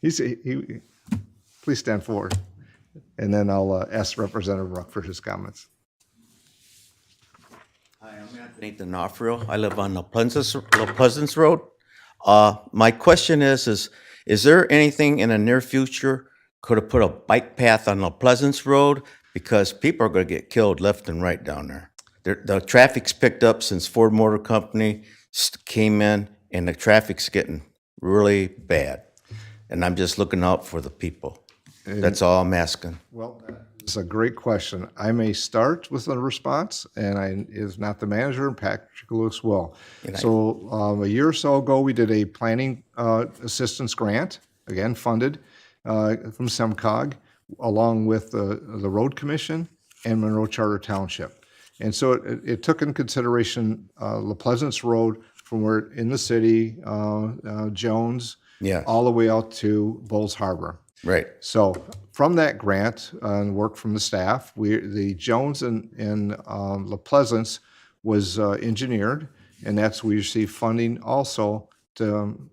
Please stand forward, and then I'll ask Representative Ruck for his comments. Hi, I'm Nathan Offreal. I live on La Pleasance Road. My question is there anything in the near future could have put a bike path on La Pleasance Road? Because people are going to get killed left and right down there. The traffic's picked up since Ford Motor Company came in, and the traffic's getting really bad. And I'm just looking out for the people. That's all I'm asking. Well, it's a great question. I may start with a response, and I is not the manager, and Patrick Lewis will. So a year or so ago, we did a planning assistance grant, again funded from SEMCOG, along with the Road Commission and Monroe Charter Township. And so it took in consideration La Pleasance Road from where in the city, Jones, Yeah. all the way out to Bowles Harbor. Right. So from that grant and work from the staff, the Jones and La Pleasance was engineered, and we received funding also to.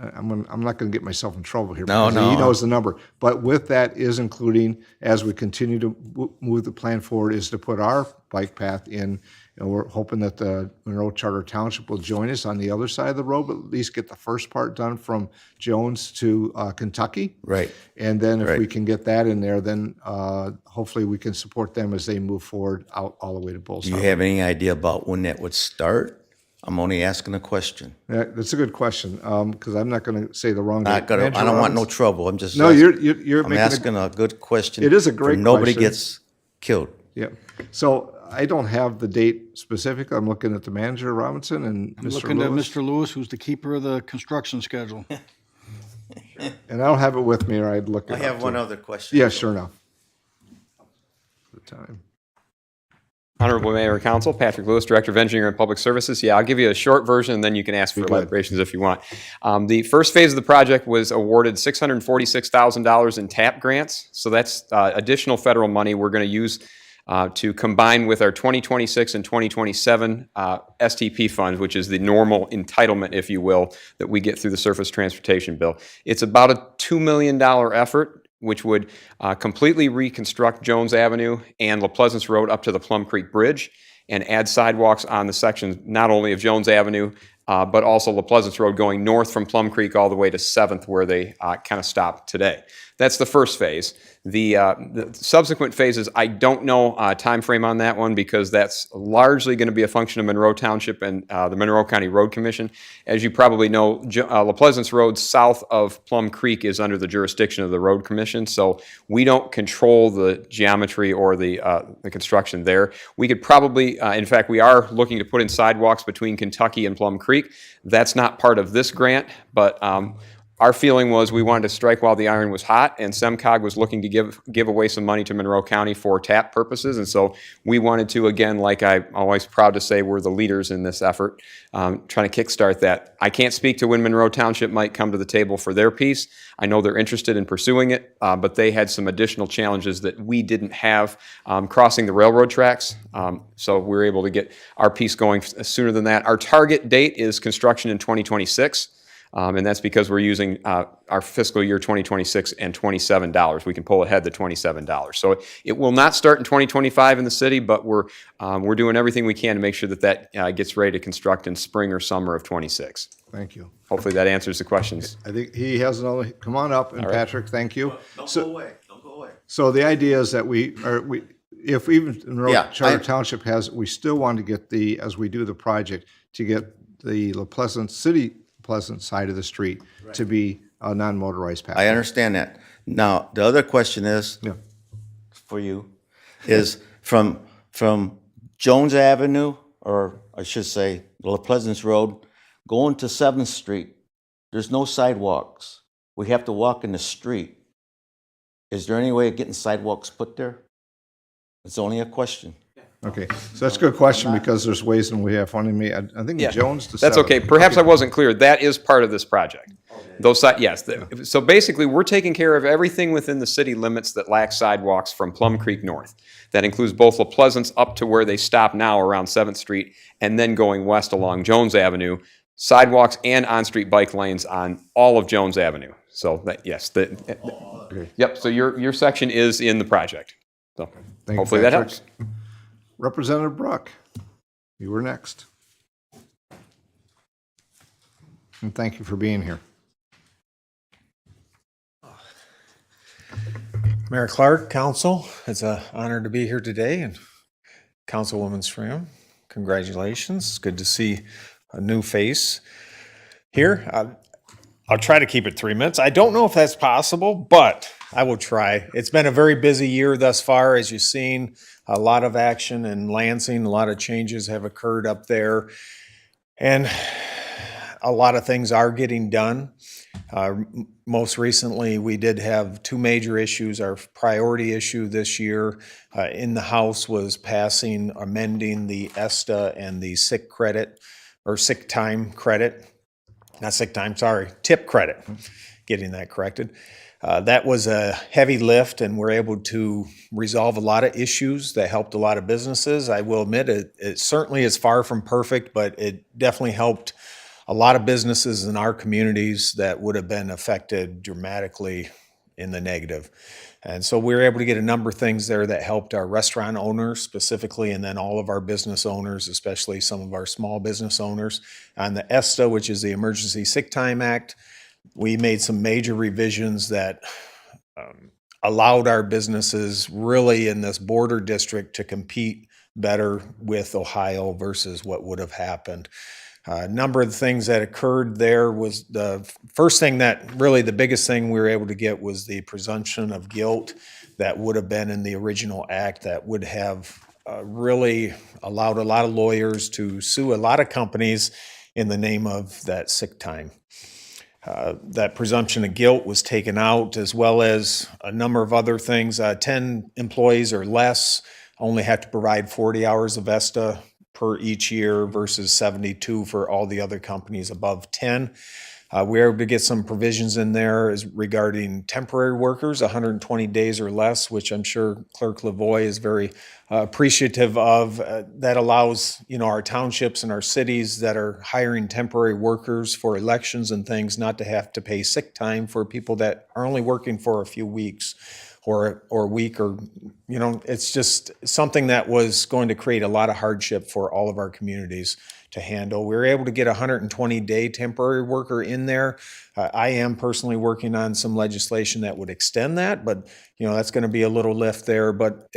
I'm not going to get myself in trouble here. No, because no. He knows the number, but with that is including, as we continue to move the plan forward, is to put our bike path in. And we're hoping that the Monroe Charter Township will join us on the other side of the road, but at least get the first part done from Jones to Kentucky. Right. And then if we Right. can get that in there, then hopefully we can support them as they move forward out all the way to Bulls Do you Harbor. have any idea about when that would start? I'm only asking a question. Yeah, that's a good question, because I'm not going to say the wrong Not date. gonna, Manager I don't want no Robbins? trouble. I'm just. No, asking- you're I'm making asking a good question. It is a great for Nobody question. gets killed. Yeah. So I don't have the date specific. I'm looking at the manager, Robinson, and I'm Mr. looking at Lewis. Mr. Lewis, who's the keeper of the construction schedule. And I don't have it with me, or I'd look it I up. have one too. other question. Yeah, sure enough. The time. Honorable Mayor and Council, Patrick Lewis, Director of Engineering and Public Services. Yeah, I'll give you a short version, and then you can ask for good. elaborations if you want. The first phase of the project was awarded $646,000 in TAP grants. So that's additional federal money we're going to use to combine with our 2026 and 2027 STP funds, which is the normal entitlement, if you will, that we get through the Surface Transportation Bill. It's about a $2 million effort, which would completely reconstruct Jones Avenue and La Pleasance Road up to the Plum Creek Bridge and add sidewalks on the sections not only of Jones Avenue, but also La Pleasance Road going north from Plum Creek all the way to 7th, where they kind of stop today. That's the first phase. The subsequent phases, I don't know time frame on that one, because that's largely going to be a function of Monroe Township and the Monroe County Road Commission. As you probably know, La Pleasance Road south of Plum Creek is under the jurisdiction of the Road Commission, so we don't control the geometry or the construction there. We could probably, in fact, we are looking to put in sidewalks between Kentucky and Plum Creek. That's not part of this grant, but our feeling was we wanted to strike while the iron was hot, and SEMCOG was looking to give away some money to Monroe County for TAP purposes, and so we wanted to, again, like I'm always proud to say, we're the leaders in this effort, trying to kickstart that. I can't speak to when Monroe Township might come to the table for their piece. I know they're interested in pursuing it, but they had some additional challenges that we didn't have crossing the railroad tracks, so we were able to get our piece going sooner than that. Our target date is construction in 2026. And that's because we're using our fiscal year 2026 and $27. We can pull ahead the $27. So it will not start in 2025 in the city, but we're doing everything we can to make sure that gets ready to construct in spring or summer of 26. Thank you. Hopefully that answers the questions. I think he has another, come on up, and All right. Patrick, thank you. Don't So- go away. Don't go away. So the idea is that if even Monroe Yeah, Charter Township has, we still want to get as we do the project, to get the La Pleasant City, Pleasant side of the street to be a non-motorized path. I understand that. Now, the other question is, Yeah. for you, is from Jones Avenue, or I should say, La Pleasance Road, going to 7th Street, there's no sidewalks. We have to walk in the street. Is there any way of getting sidewalks put there? It's only a question. Okay, so that's a good question, because there's ways in we have funding me. I think Yeah, Jones to that's 7th. okay. Perhaps I wasn't clear. That is part of this project. Those yes. So basically, we're taking care of everything within the city limits that lacks sidewalks from Plum Creek north. That includes both La Pleasance up to where they stop now around 7th Street, and then going west along Jones Avenue, sidewalks and on-street bike lanes on all of Jones Avenue. So that, yes, yep. So your section is in the project. So Thank you, hopefully that Patrick. helps. Representative Bruck, you were next. And thank you for being here. Mayor Clark, Council, it's an honor to be here today, and Councilwoman Schramm, congratulations. It's good to see a new face here. I'll try to keep it 3 minutes. I don't know if that's possible, but I will try. It's been a very busy year thus far, as you've seen. A lot of action in Lansing, a lot of changes have occurred up there, and a lot of things are getting done. Most recently, we did have two major issues. Our priority issue this year in the House was passing, amending the ESTA and the sick credit, or sick time credit. Not sick time, sorry, tip credit, getting that corrected. That was a heavy lift, and we're able to resolve a lot of issues that helped a lot of businesses. I will admit it certainly is far from perfect, but it definitely helped a lot of businesses in our communities that would have been affected dramatically in the negative. And so we were able to get a number of things there that helped our restaurant owners specifically, and then all of our business owners, especially some of our small business owners. On the ESTA, which is the Emergency Sick Time Act, we made some major revisions that allowed our businesses really in this border district to compete better with Ohio versus what would have happened. A number of the things that occurred there was the first thing that really the biggest thing we were able to get was the presumption of guilt that would have been in the original act that would have really allowed a lot of lawyers to sue a lot of companies in the name of that sick time. That presumption of guilt was taken out, as well as a number of other things. 10 employees or less only have to provide 40 hours of ESTA per each year versus 72 for all the other companies above 10. We were able to get some provisions in there as regarding temporary workers, 120 days or less, which I'm sure Clerk Lavoie is very appreciative of. That allows, our townships and our cities that are hiring temporary workers for elections and things not to have to pay sick time for people that are only working for a few weeks or a week, or it's just something that was going to create a lot of hardship for all of our communities to handle. We were able to get a 120-day temporary worker in there. I am personally working on some legislation that would extend that, but that's going to be a little lift there. But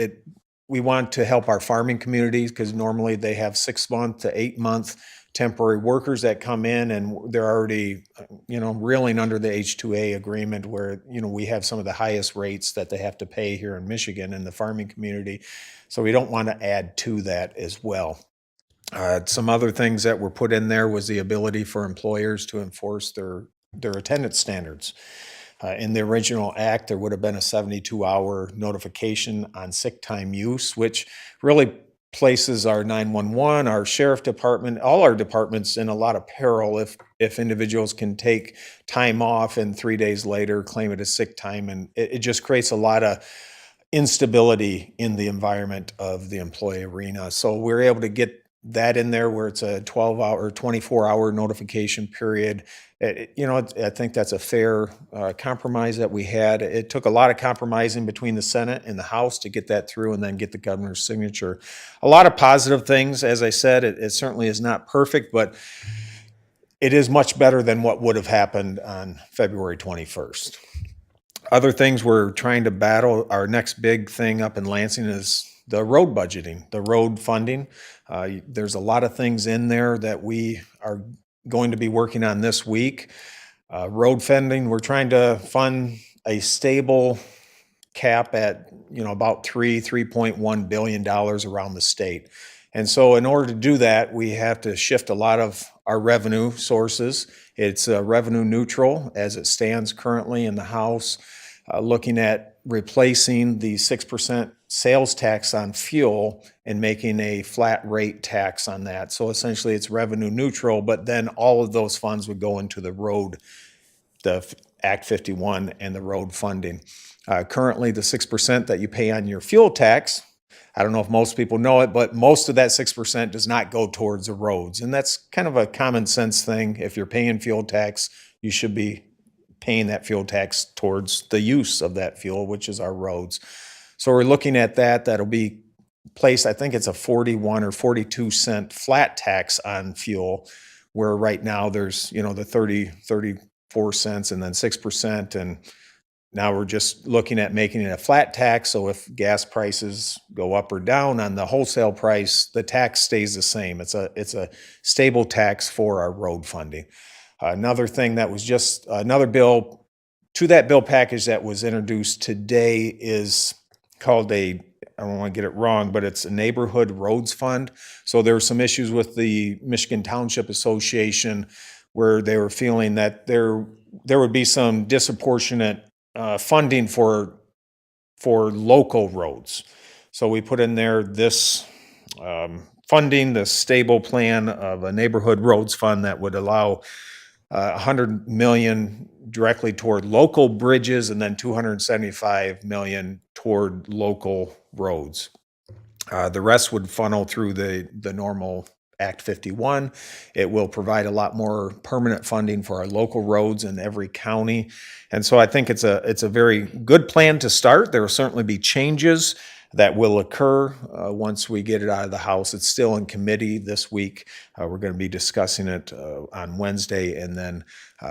we want to help our farming communities, because normally they have 6-month to 8-month temporary workers that come in, and they're already, reeling under the H-2A agreement, where, we have some of the highest rates that they have to pay here in Michigan in the farming community. So we don't want to add to that as well. Some other things that were put in there was the ability for employers to enforce their attendance standards. In the original act, there would have been a 72-hour notification on sick time use, which really places our 911, our sheriff department, all our departments in a lot of peril if individuals can take time off and 3 days later claim it as sick time. And it just creates a lot of instability in the environment of the employee arena. So we're able to get that in there where it's a 12-hour or 24-hour notification period. I think that's a fair compromise that we had. It took a lot of compromising between the Senate and the House to get that through and then get the governor's signature. A lot of positive things. As I said, it certainly is not perfect, but it is much better than what would have happened on February 21st. Other things we're trying to battle, our next big thing up in Lansing is the road budgeting, the road funding. There's a lot of things in there that we are going to be working on this week. Road funding, we're trying to fund a stable cap at, about $3.1 billion around the state. And so in order to do that, we have to shift a lot of our revenue sources. It's revenue neutral as it stands currently in the House, looking at replacing the 6% sales tax on fuel and making a flat rate tax on that. So essentially it's revenue neutral, but then all of those funds would go into the road, the Act 51 and the road funding. Currently, the 6% that you pay on your fuel tax, I don't know if most people know it, but most of that 6% does not go towards the roads. And that's kind of a common sense thing. If you're paying fuel tax, you should be paying that fuel tax towards the use of that fuel, which is our roads. So we're looking at that. That'll be placed, I think it's a 41 or 42 cent flat tax on fuel, where right now there's, the 34 cents and then 6%. And now we're just looking at making it a flat tax. So if gas prices go up or down on the wholesale price, the tax stays the same. It's a stable tax for our road funding. Another thing that was just another bill to that bill package that was introduced today is called I don't want to get it wrong, but it's a neighborhood roads fund. So there were some issues with the Michigan Township Association where they were feeling that there would be some disproportionate funding for local roads. So we put in there this funding, the stable plan of a neighborhood roads fund that would allow $100 million directly toward local bridges and then $275 million toward local roads. The rest would funnel through the normal Act 51. It will provide a lot more permanent funding for our local roads in every county. And so I think it's a very good plan to start. There will certainly be changes that will occur once we get it out of the House. It's still in committee this week. We're going to be discussing it on Wednesday. And then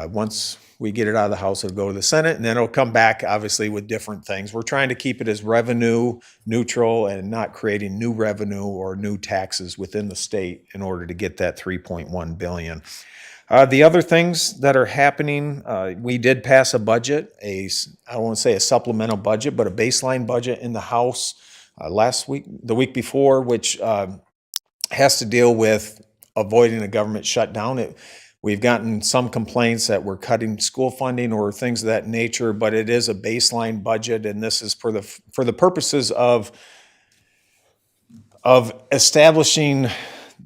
once we get it out of the House, it'll go to the Senate, and then it'll come back, obviously, with different things. We're trying to keep it as revenue neutral and not creating new revenue or new taxes within the state in order to get that $3.1 billion. The other things that are happening, we did pass a budget, I don't want to say a supplemental budget, but a baseline budget in the House the week before, which has to deal with avoiding a government shutdown. We've gotten some complaints that we're cutting school funding or things of that nature, but it is a baseline budget, and this is for the purposes of establishing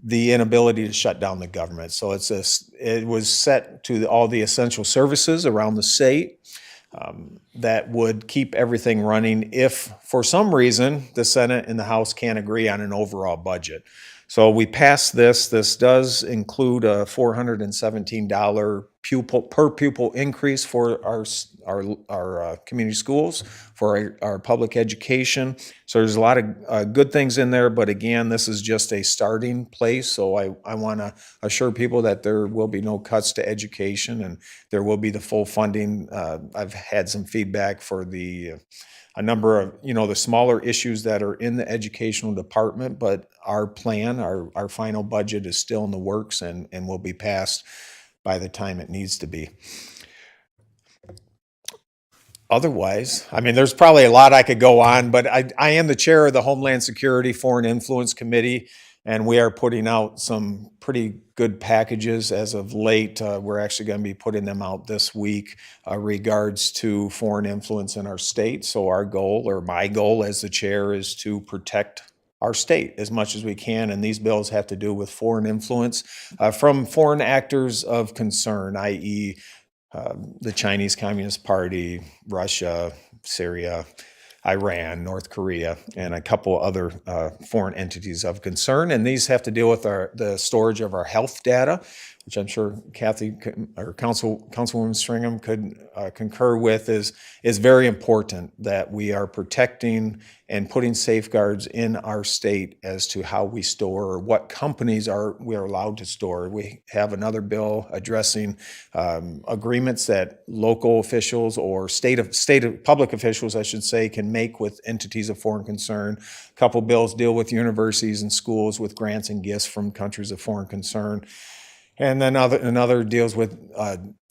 the inability to shut down the government. So it was set to all the essential services around the state that would keep everything running if, for some reason, the Senate and the House can't agree on an overall budget. So we passed this. This does include a $417 per pupil increase for our community schools, for our public education. So there's a lot of good things in there, but again, this is just a starting place. So I want to assure people that there will be no cuts to education, and there will be the full funding. I've had some feedback for a number of, the smaller issues that are in the educational department, but our plan, our final budget is still in the works and will be passed by the time it needs to be. Otherwise, there's probably a lot I could go on, but I am the chair of the Homeland Security Foreign Influence Committee, and we are putting out some pretty good packages as of late. We're actually going to be putting them out this week regards to foreign influence in our state. So our goal, or my goal as the chair, is to protect our state as much as we can, and these bills have to do with foreign influence from foreign actors of concern, i.e. The Chinese Communist Party, Russia, Syria, Iran, North Korea, and a couple other foreign entities of concern. And these have to deal with the storage of our health data. which I'm sure Kathy or Councilwoman Stringham could concur with, is very important that we are protecting and putting safeguards in our state as to how we store or what companies we are allowed to store. We have another bill addressing agreements that local officials or state of public officials, I should say, can make with entities of foreign concern. A couple bills deal with universities and schools with grants and gifts from countries of foreign concern. And then another deals with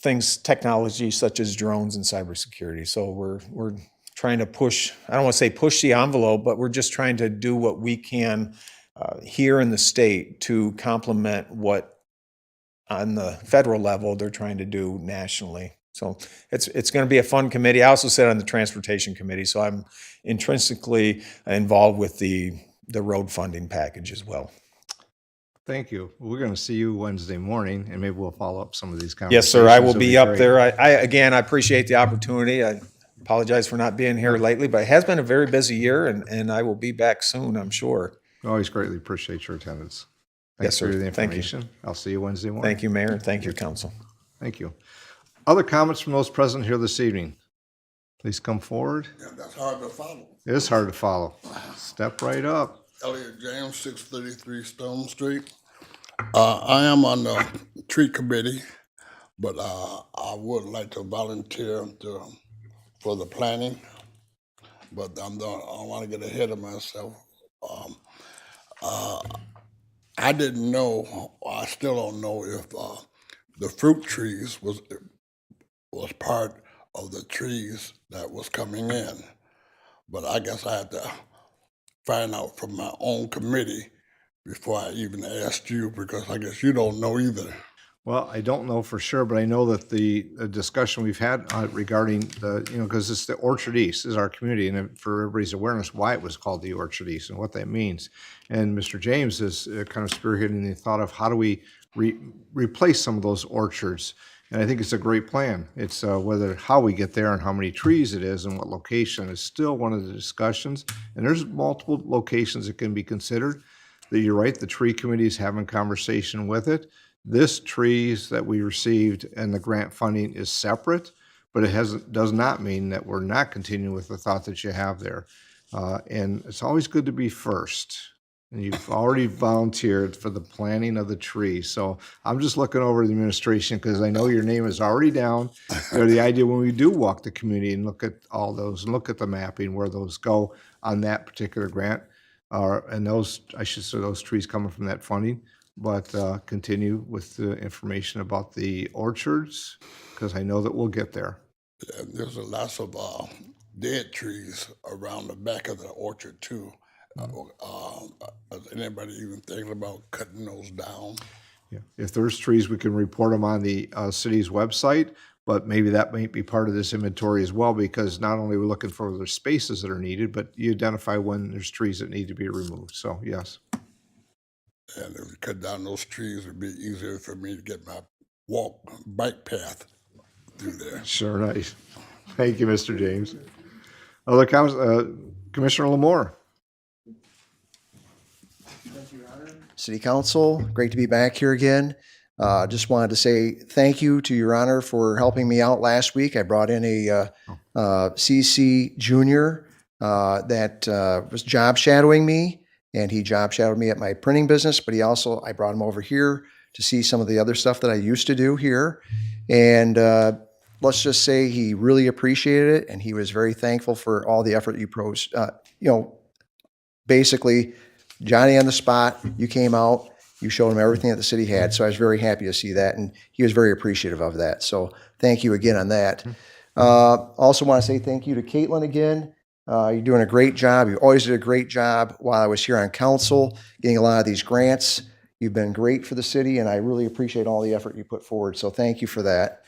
things, technology such as drones and cybersecurity. So we're trying to push, I don't want to say push the envelope, but we're just trying to do what we can here in the state to complement what on the federal level they're trying to do nationally. So it's going to be a fun committee. I also sit on the transportation committee, so I'm intrinsically involved with the road funding package as well. Thank you. We're going to see you Wednesday morning, and maybe we'll follow up some of these conversations. Yes, sir. I will It'll be up great. there. Again, I appreciate the opportunity. I apologize for not being here lately, but it has been a very busy year, and I will be back soon, I'm sure. Always greatly appreciate your attendance. Yes, Thanks sir. for the Thank you. information. I'll see you Wednesday morning. Thank you, Mayor, and thank you, Council. Thank you. Other comments from those present here this evening? Please come forward. Yeah, that's hard to follow. It is hard to follow. Step right up. Elliot James, 633 Stone Street. I am on the tree committee, but I would like to volunteer for the planning, but I don't want to get ahead of myself. I didn't know, I still don't know if the fruit trees was part of the trees that was coming in, but I guess I had to find out from my own committee before I even asked you, because I guess you don't know either. Well, I don't know for sure, but I know that the discussion we've had regarding because it's the Orchard East is our community, and for everybody's awareness, why it was called the Orchard East and what that means. And Mr. James is kind of spearheading the thought of how do we replace some of those orchards. And I think it's a great plan. It's how we get there and how many trees it is and what location is still one of the discussions. And there's multiple locations that can be considered. You're right, the tree committee is having conversation with it. This trees that we received and the grant funding is separate, but it does not mean that we're not continuing with the thought that you have there. And it's always good to be first. And you've already volunteered for the planting of the tree. So I'm just looking over the administration because I know your name is already down. The idea when we do walk the community and look at all those and look at the mapping where those go on that particular grant. And those, I should say, those trees coming from that funding, but continue with the information about the orchards, because I know that we'll get there. Yeah, there's a lots of dead trees around the back of the orchard too. Is anybody even thinking about cutting those down? Yeah. If there's trees, we can report them on the city's website, but maybe that might be part of this inventory as well, because not only are we looking for the spaces that are needed, but you identify when there's trees that need to be removed. So, yes. And if we cut down those trees, it'd be easier for me to get my bike path through there. Sure, nice. Thank you, Mr. James. Other comments? Commissioner Lamore. City Council, great to be back here again. Just wanted to say thank you to Your Honor for helping me out last week. I brought in a CC junior that was job shadowing me, and he job shadowed me at my printing business, but I brought him over here to see some of the other stuff that I used to do here. And let's just say he really appreciated it, and he was very thankful for all the effort you basically, Johnny on the spot, you came out, you showed him everything that the city had. So I was very happy to see that, and he was very appreciative of that. So thank you again on that. Also want to say thank you to Caitlin again. You're doing a great job. You always did a great job while I was here on council, getting a lot of these grants. You've been great for the city, and I really appreciate all the effort you put forward. So thank you for that.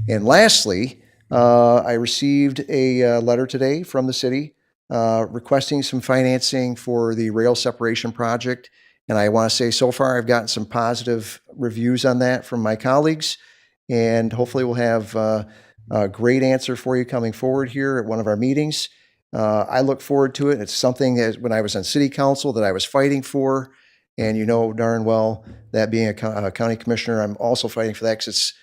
And lastly, I received a letter today from the city requesting some financing for the rail separation project. And I want to say so far I've gotten some positive reviews on that from my colleagues, and hopefully we'll have a great answer for you coming forward here at one of our meetings. I look forward to it. It's something that when I was on city council that I was fighting for, And you know darn well that being a county commissioner, I'm also fighting for that, because it's,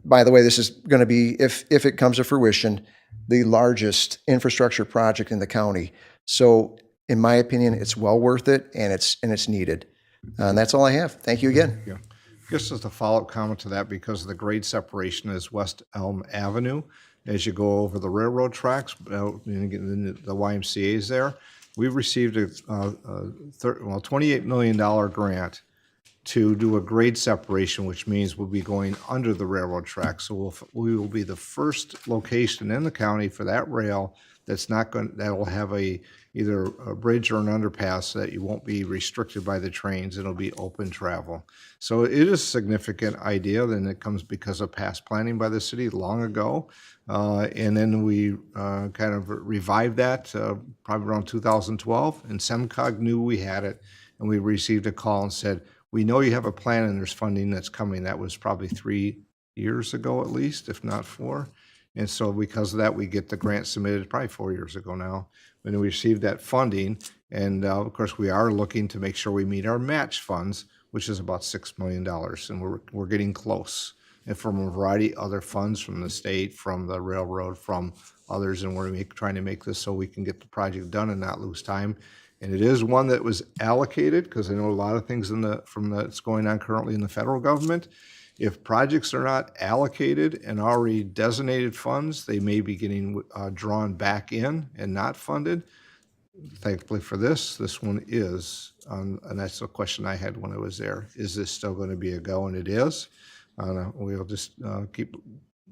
by the way, this is going to be, if it comes to fruition, the largest infrastructure project in the county. So in my opinion, it's well worth it, and it's needed. And that's all I have. Thank you again. Yeah. Just as a follow-up comment to that, because of the grade separation is West Elm Avenue, as you go over the railroad tracks, the YMCA is there. We received a $28 million grant to do a grade separation, which means we'll be going under the railroad track. So we will be the first location in the county for that rail that will have either a bridge or an underpass, so that you won't be restricted by the trains. It'll be open travel. So it is a significant idea, and it comes because of past planning by the city long ago. And then we kind of revived that probably around 2012, and SEMCOG knew we had it, and we received a call and said, we know you have a plan and there's funding that's coming. That was probably 3 years ago at least, if not 4. And so because of that, we get the grant submitted probably 4 years ago now, when we received that funding. And of course, we are looking to make sure we meet our match funds, which is about $6 million. And we're getting close. And from a variety of other funds from the state, from the railroad, from others. And we're trying to make this so we can get the project done and not lose time. And it is one that was allocated, because I know a lot of things that's going on currently in the federal government. If projects are not allocated and already designated funds, they may be getting drawn back in and not funded. Thankfully for this one is, and that's the question I had when I was there. Is this still going to be a go? And it is. We'll just keep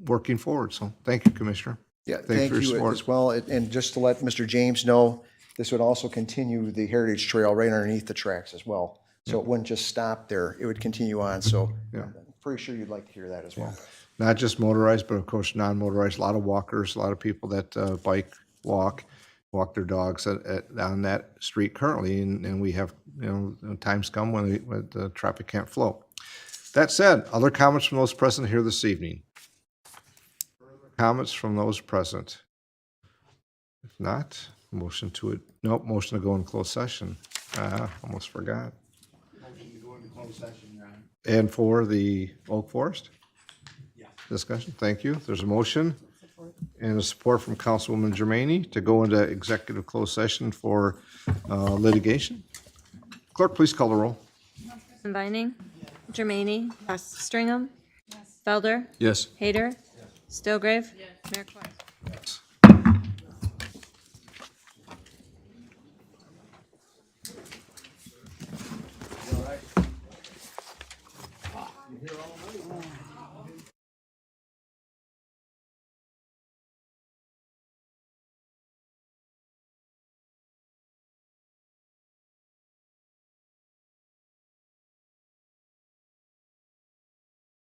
working forward. So thank you, Commissioner. Yeah, Thanks thank for your you support. as well. And just to let Mr. James know, this would also continue the Heritage Trail right underneath the tracks as well. So it wouldn't just stop there. It would continue on. So I'm pretty sure you'd like to hear that as well. Not just motorized, but of course non-motorized. A lot of walkers, a lot of people that bike, walk their dogs on that street currently, and we have times come when the traffic can't flow. That said, other comments from those present here this evening? Comments from those present? If not, motion to go in closed session. Almost forgot. Motion to go into closed session, Your Honor. And for the Oak Forest? Yes. Discussion, thank you. There's a motion and a support from Councilwoman Germaini to go into executive closed session for litigation. Clerk, please call the roll. Combining? Germaini? Yes. Stringham? Yes. Felder? Yes. Hayter? Yes. Stilgrave? Yes. Mayor Klein?